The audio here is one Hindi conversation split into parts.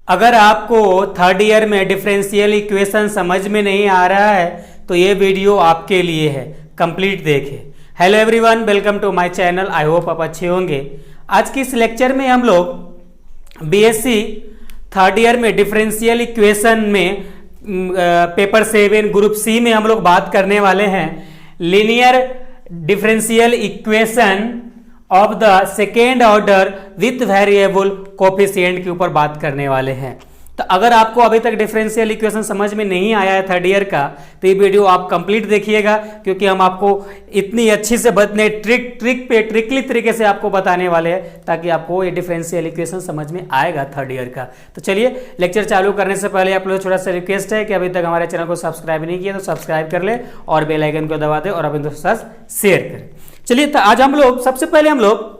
अगर आपको थर्ड ईयर में डिफरेंशियल इक्वेशन समझ में नहीं आ रहा है तो ये वीडियो आपके लिए है, कंप्लीट देखें। Hello everyone, welcome to my channel. I hope आप अच्छे होंगे। आज की इस लेक्चर में हम लोग बीएससी थर्ड ईयर में डिफरेंशियल इक्वेशन में पेपर 7 ग्रुप सी में हम लोग बात करने वाले हैं linear differential equation of the second order with variable coefficient के ऊपर बात करने वाले हैं। तो अगर आपको अभी तक डिफरेंशियल इक्वेशन समझ में नहीं आया है थर्ड ईयर का, तो ये वीडियो आप कंप्लीट देखिएगा, क्योंकि हम आपको इतनी अच्छी से बतने ट्रिकली तरीके से आपको बताने वाले हैं ताकि आपको ये डिफरेंशियल इक्वेशन समझ में आएगा थर्ड ईयर का। तो चलिए, लेक्चर चालू करने से पहले आप लोग छोटा सा रिक्वेस्ट है कि अभी तक हमारे चैनल को सब्सक्राइब नहीं किया तो सब्सक्राइब कर ले और बेल आइकन को दबा दे और अपने दोस्तों के साथ शेयर करें। चलिए, तो आज हम लोग सबसे पहले हम लोग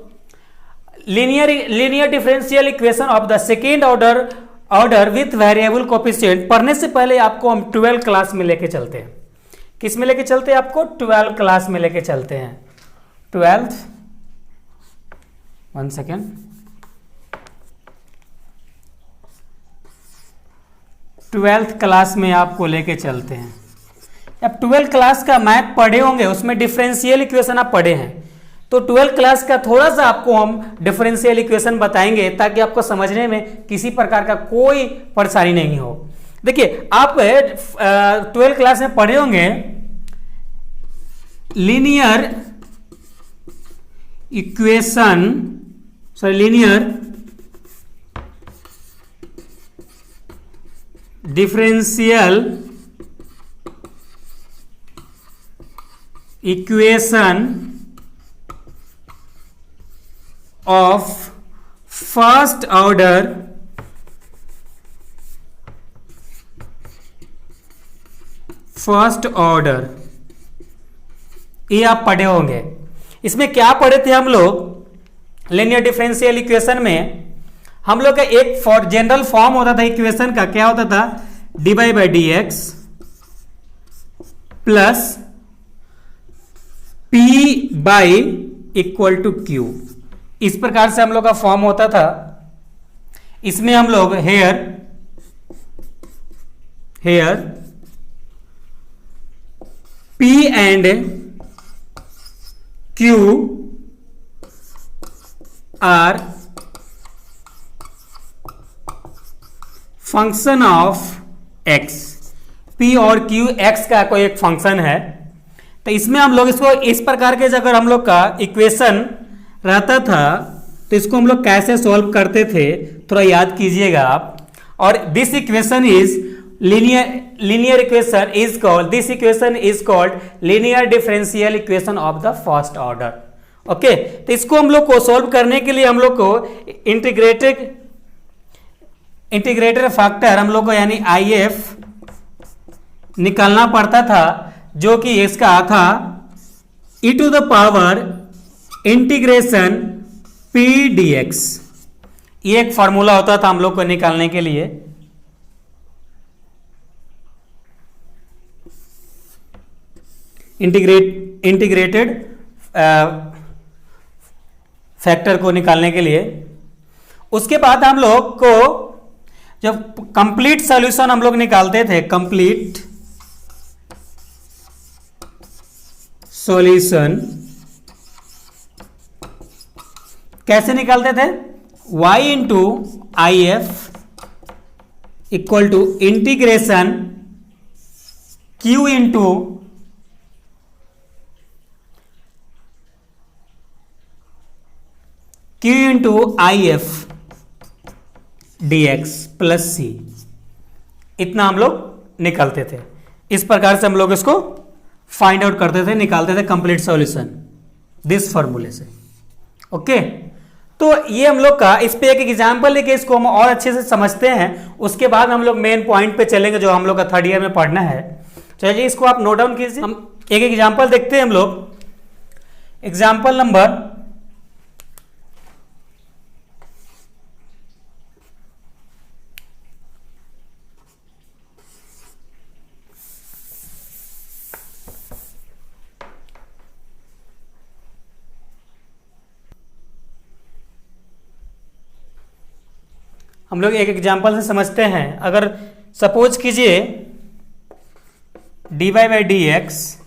linear differential equation of the second order with variable coefficient पढ़ने से पहले आपको हम 12 क्लास में लेके चलते हैं। किस में लेके चलते हैं? आपको 12 क्लास में लेके चलते हैं। 12th, 1 सेकेंड, 12th क्लास में आपको लेके चलते हैं। अब 12 क्लास का मैथ पढ़े होंगे, उसमें डिफरेंशियल इक्वेशन आप पढ़े हैं, तो 12 क्लास का थोड़ा सा आपको हम डिफरेंशियल इक्वेशन बताएंगे ताकि आपको समझने में किसी प्रकार का कोई परेशानी नहीं हो। देखिए, आप 12 क्लास में पढ़े होंगे linear differential equation of first order ये आप पढ़े होंगे। इसमें क्या पढ़े थे हम लोग? लीनियर डिफरेंशियल इक्वेशन में हम लोग का एक जनरल फॉर्म होता था इक्वेशन का। क्या होता था? dy by dx plus p by equal to q, इस प्रकार से हम लोग का फॉर्म होता था। इसमें हम लोग here P and Q are function of x। P और Q x का कोई एक फंक्शन है, तो इसमें हम लोग इसको इस प्रकार के अगर हम लोग का इक्वेशन रहता था तो इसको हम लोग कैसे सॉल्व करते थे थोड़ा याद कीजिएगा आप। और this equation is linear equation is called linear differential equation of the first order. Okay, तो इसको हम लोग को सॉल्व करने के लिए हम लोग को इंटीग्रेटेड फैक्टर हम लोग को यानी IF निकालना पड़ता था, जो कि इसका था e to the power integration P dx। ये एक फॉर्मूला होता था हम लोग को निकालने के लिए। इंटीग्रेटेड फैक्टर को निकालने के लिए। उसके बाद हम लोग को जब कंप्लीट सॉल्यूशन हम लोग निकालते थे, कंप्लीट सॉल्यूशन कैसे निकालते थे? y into IF equal to integration Q into IF dx plus C, इतना हम लोग निकालते थे। इस प्रकार से हम लोग इसको फाइंड आउट करते थे, निकालते थे कंप्लीट सॉल्यूशन दिस फॉर्मूले से। ओके, तो ये हम लोग का इस पे एक एग्जांपल लेके इसको हम और अच्छे से समझते हैं। उसके बाद हम लोग मेन पॉइंट पे चलेंगे जो हम लोग का थर्ड ईयर में पढ़ना है। चलिए, इसको आप नोट डाउन कीजिए। हम एक एग्जांपल देखते हैं हम लोग। एग्जांपल नंबर हम लोग एक एग्जांपल से समझते हैं। अगर सपोज कीजिए dy by D x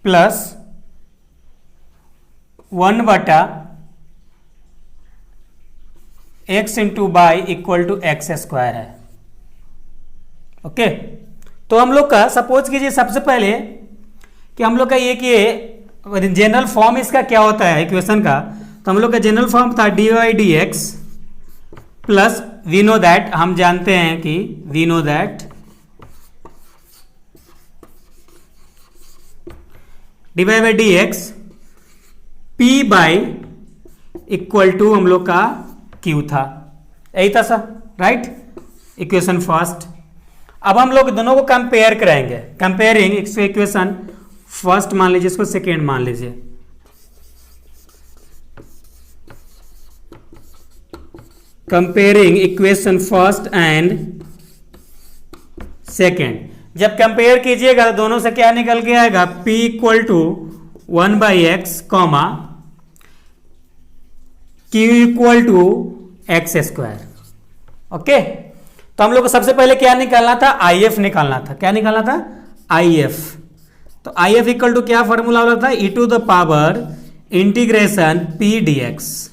plus 1/(x into by equal to X square है। ओके, तो हम लोग का सपोज कीजिए सबसे पहले कि हम लोग का ये कि जनरल फॉर्म इसका क्या होता है इक्वेशन का, तो हम लोग का जनरल फॉर्म था dy by D x plus we know that, हम जानते हैं कि we know that D by D X P by equal to हम लोग का क्यू था, यही था सर, राइट, इक्वेशन फर्स्ट। अब हम लोग दोनों को कंपेयर कराएंगे, कंपेयरिंग इक्वेशन फर्स्ट मान लीजिए, इसको सेकेंड मान लीजिए। Comparing equation first and second, जब कंपेयर कीजिएगा तो दोनों से क्या निकल के आएगा, P equal to 1/x comma Q equal to X square. Okay, तो हम लोग को सबसे पहले क्या निकालना था, IF निकालना था। क्या निकालना था, IF। तो IF इक्वल टू क्या फॉर्मूला वाला था, e to the power integration P dx।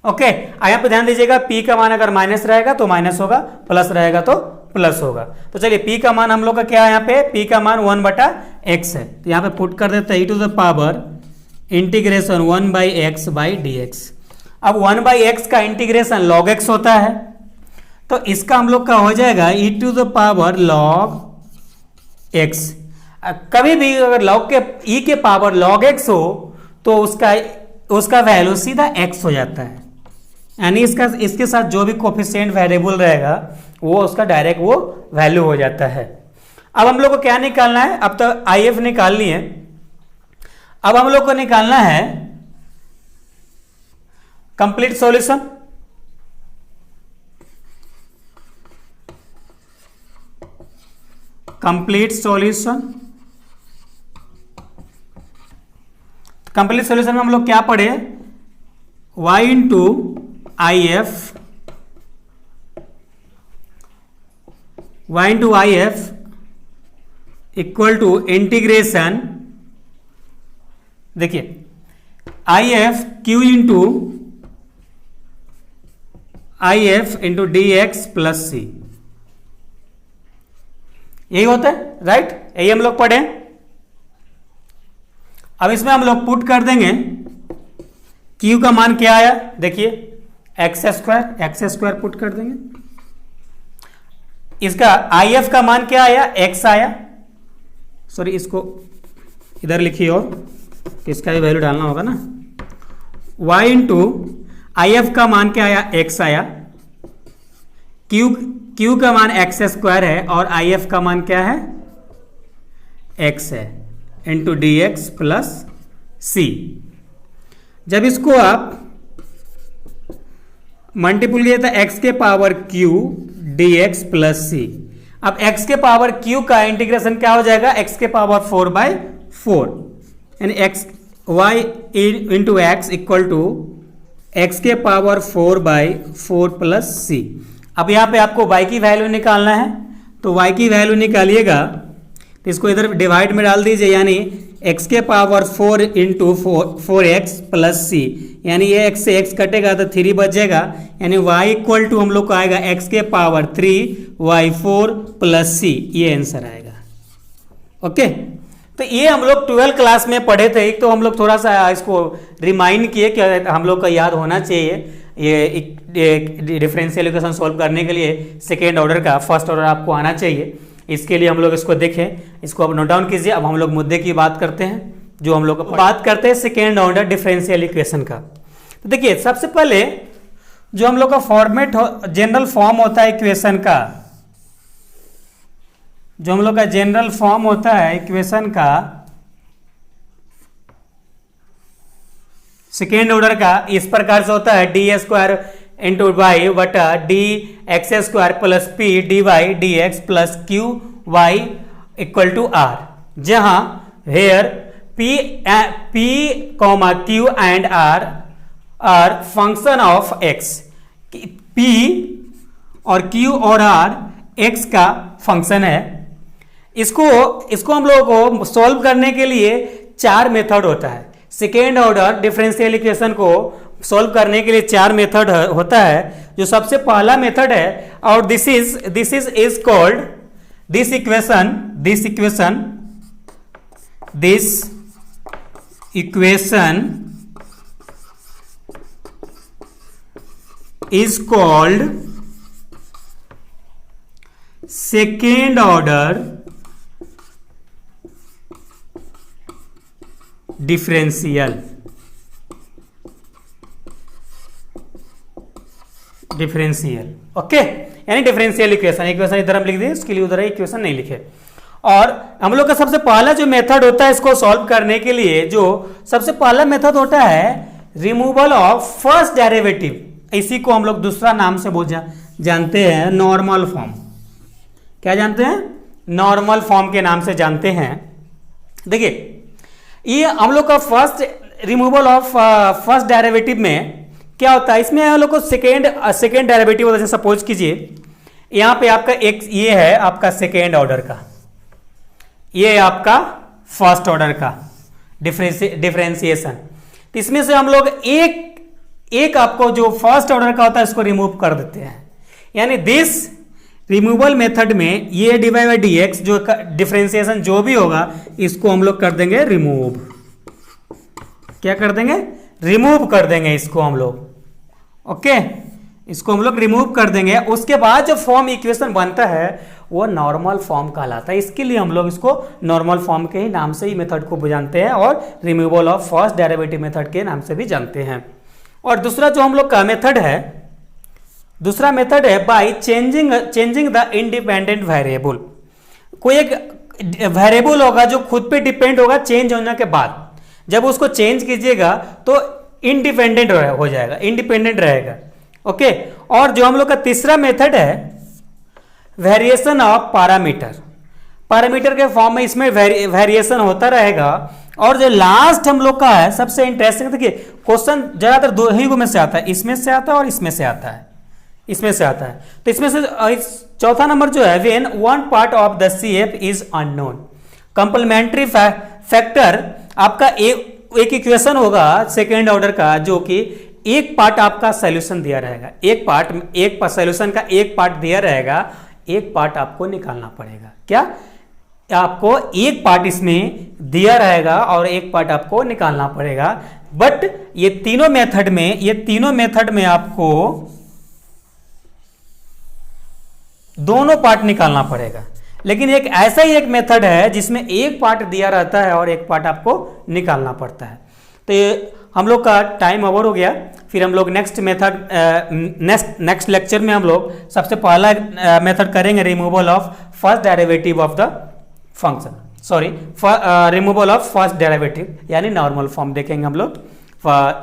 Okay, यहाँ पे ध्यान दीजिएगा, P का मान अगर माइनस रहेगा तो माइनस होगा, प्लस रहेगा तो प्लस होगा। तो चलिए P का मान हम लोग का क्या है, यहाँ पे P का मान 1/x है, तो यहाँ पे पुट कर देते हैं e to the power integration 1/x by dx। अब 1/x का इंटीग्रेशन log x होता है, तो इसका हम लोग का हो जाएगा e to the power log x। कभी भी अगर log के e के पावर log x हो तो उसका वैल्यू सीधा x हो जाता है, यानी इसके साथ जो भी कोफिशिएंट वेरिएबल रहेगा वो उसका डायरेक्ट वो वैल्यू हो जाता है। अब हम लोग को क्या निकालना है, अब तो IF निकाल लिए, अब हम लोग को निकालना है complete solution. Complete solution, complete solution में हम लोग क्या पढ़े, y into IF equal to integration, देखिए IF Q into d x plus c, यही होता है, राइट, यही हम लोग पढ़े। अब इसमें हम लोग पुट कर देंगे, Q का मान क्या आया, देखिए एक्स स्क्वायर पुट कर देंगे, इसका IF का मान क्या आया, x आया, सॉरी इसको इधर लिखिए और इसका भी वैल्यू डालना होगा ना, y इंटू IF का मान क्या आया, x आया, Q का मान एक्स स्क्वायर है और IF का मान क्या है, x है, इंटू डी एक्स प्लस सी। जब इसको आप मल्टीपुल किया था x के power q dx plus C, अब x के पावर q का इंटीग्रेशन क्या हो जाएगा, x के पावर 4/4, यानी y into x equal to x के पावर 4/4 प्लस सी। अब यहाँ पे आपको y की वैल्यू निकालना है, तो y की वैल्यू निकालिएगा तो इसको इधर डिवाइड में डाल दीजिए, यानी x के पावर 4 इंटू 4x प्लस सी, यानी ये x से x कटेगा तो 3 बचेगा, यानी y इक्वल टू हम लोग को आएगा x के पावर 3y4 प्लस सी, ये आंसर आएगा। ओके, तो ये हम लोग 12 क्लास में पढ़े थे, एक तो हम लोग थोड़ा सा इसको रिमाइंड किए कि हम लोग का याद होना चाहिए, ये डिफरेंशियल इक्वेशन सॉल्व करने के लिए सेकेंड ऑर्डर का फर्स्ट ऑर्डर आपको आना चाहिए, इसके लिए हम लोग इसको देखें, इसको अब नोट डाउन कीजिए। अब हम लोग मुद्दे की बात करते हैं, जो हम लोग बात करते हैं सेकेंड ऑर्डर डिफरेंशियल इक्वेशन का। तो देखिए सबसे पहले जो हम लोग का फॉर्मेट जनरल फॉर्म होता है इक्वेशन का, जो हम लोग का जनरल फॉर्म होता है इक्वेशन का सेकेंड ऑर्डर का, इस प्रकार से होता है डी स्क्वायर इंटू वाई बटा d x square plus p d y d x plus q y equal to r, जहां here p comma q and r function of x. P और Q और R x का फंक्शन है। इसको हम लोगों को सॉल्व करने के लिए 4 मेथड होता है। सेकेंड ऑर्डर डिफरेंशियल इक्वेशन को सॉल्व करने के लिए 4 मेथड होता है। जो सबसे पहला मेथड है, और this is called this equation is called second order differential okay, यानी डिफरेंशियल इक्वेशन इधर हम लिख दें, इसके लिए उधर इक्वेशन नहीं लिखे। और हम लोग का सबसे पहला जो मेथड होता है इसको सॉल्व करने के लिए, जो सबसे पहला मेथड होता है रिमूवल ऑफ फर्स्ट डेरिवेटिव। इसी को हम लोग दूसरा नाम से जानते हैं नॉर्मल फॉर्म। क्या जानते हैं? नॉर्मल फॉर्म के नाम से जानते हैं। देखिए, ये हम लोग का first removal of first derivative में क्या होता है, इसमें हम लोग को सेकेंड डेरिवेटिव होता है। सपोज कीजिए यहां पे आपका एक ये है आपका सेकेंड ऑर्डर का, ये आपका फर्स्ट ऑर्डर का डिफरेंशिएशन। तो इसमें से हम लोग एक आपको जो फर्स्ट ऑर्डर का होता है इसको रिमूव कर देते हैं। यानी दिस रिमूवल मेथड में ये dy बाई dx जो डिफरेंशिएशन जो भी होगा इसको हम लोग कर देंगे रिमूव। क्या कर देंगे? रिमूव कर देंगे इसको हम लोग। ओके, इसको हम लोग रिमूव कर देंगे। उसके बाद जो फॉर्म इक्वेशन बनता है वो नॉर्मल फॉर्म कहलाता है। इसके लिए हम लोग इसको नॉर्मल फॉर्म के ही नाम से ही मेथड को जानते हैं और removal of first derivative method के नाम से भी जानते हैं। और दूसरा जो हम लोग का मेथड है, दूसरा मेथड है by changing the independent variable. कोई एक वेरिएबल होगा जो खुद पे डिपेंड होगा, चेंज होने के बाद जब उसको चेंज कीजिएगा तो इंडिपेंडेंट हो जाएगा, इंडिपेंडेंट रहेगा। ओके, और जो हम लोग का तीसरा मेथड है वेरिएशन ऑफ पैरामीटर के फॉर्म में इसमें वेरिएशन होता रहेगा। और जो लास्ट हम लोग का है सबसे इंटरेस्टिंग, देखिए क्वेश्चन ज्यादातर दो ही में से आता है, इसमें से आता है और इसमें से आता है, इसमें से आता है। तो इसमें से चौथा नंबर जो है when one part of the CF is unknown. Complementary factor आपका एक इक्वेशन होगा सेकेंड ऑर्डर का, जो कि एक पार्ट आपका सॉल्यूशन दिया रहेगा, एक सॉल्यूशन का एक पार्ट दिया रहेगा, एक पार्ट आपको निकालना पड़ेगा। क्या? आपको एक पार्ट इसमें दिया रहेगा और एक पार्ट आपको निकालना पड़ेगा। बट ये तीनों मेथड में आपको दोनों पार्ट निकालना पड़ेगा। लेकिन एक ऐसा ही एक मेथड है जिसमें एक पार्ट दिया रहता है और एक पार्ट आपको निकालना पड़ता है। तो ये हम लोग का टाइम ओवर हो गया। फिर हम लोग नेक्स्ट लेक्चर में हम लोग सबसे पहला मेथड करेंगे removal of first derivative of the function, removal of first derivative यानी नॉर्मल फॉर्म देखेंगे हम लोग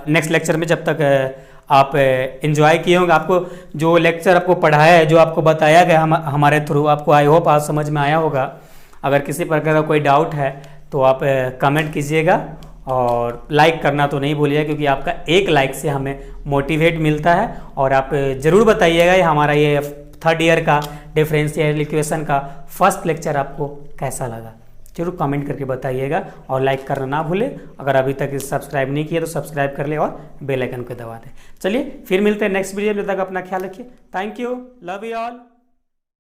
नेक्स्ट लेक्चर में। जब तक आप एंजॉय किए होंगे, आपको जो लेक्चर आपको पढ़ाया है, जो आपको बताया गया हमारे थ्रू, आपको आई होप आज समझ में आया होगा। अगर किसी प्रकार का कोई डाउट है तो आप कमेंट कीजिएगा और लाइक करना तो नहीं भूलिएगा, क्योंकि आपका एक लाइक से हमें मोटिवेट मिलता है। और आप ज़रूर बताइएगा हमारा ये थर्ड ईयर का डिफरेंशियल इक्वेशन का फर्स्ट लेक्चर आपको कैसा लगा, जरूर कमेंट करके बताइएगा। और लाइक करना ना भूलें। अगर अभी तक सब्सक्राइब नहीं किया तो सब्सक्राइब कर ले और बेल आइकन को दबा दें। चलिए फिर मिलते हैं नेक्स्ट वीडियो में, तब तक अपना ख्याल रखिए। Thank you, love you all.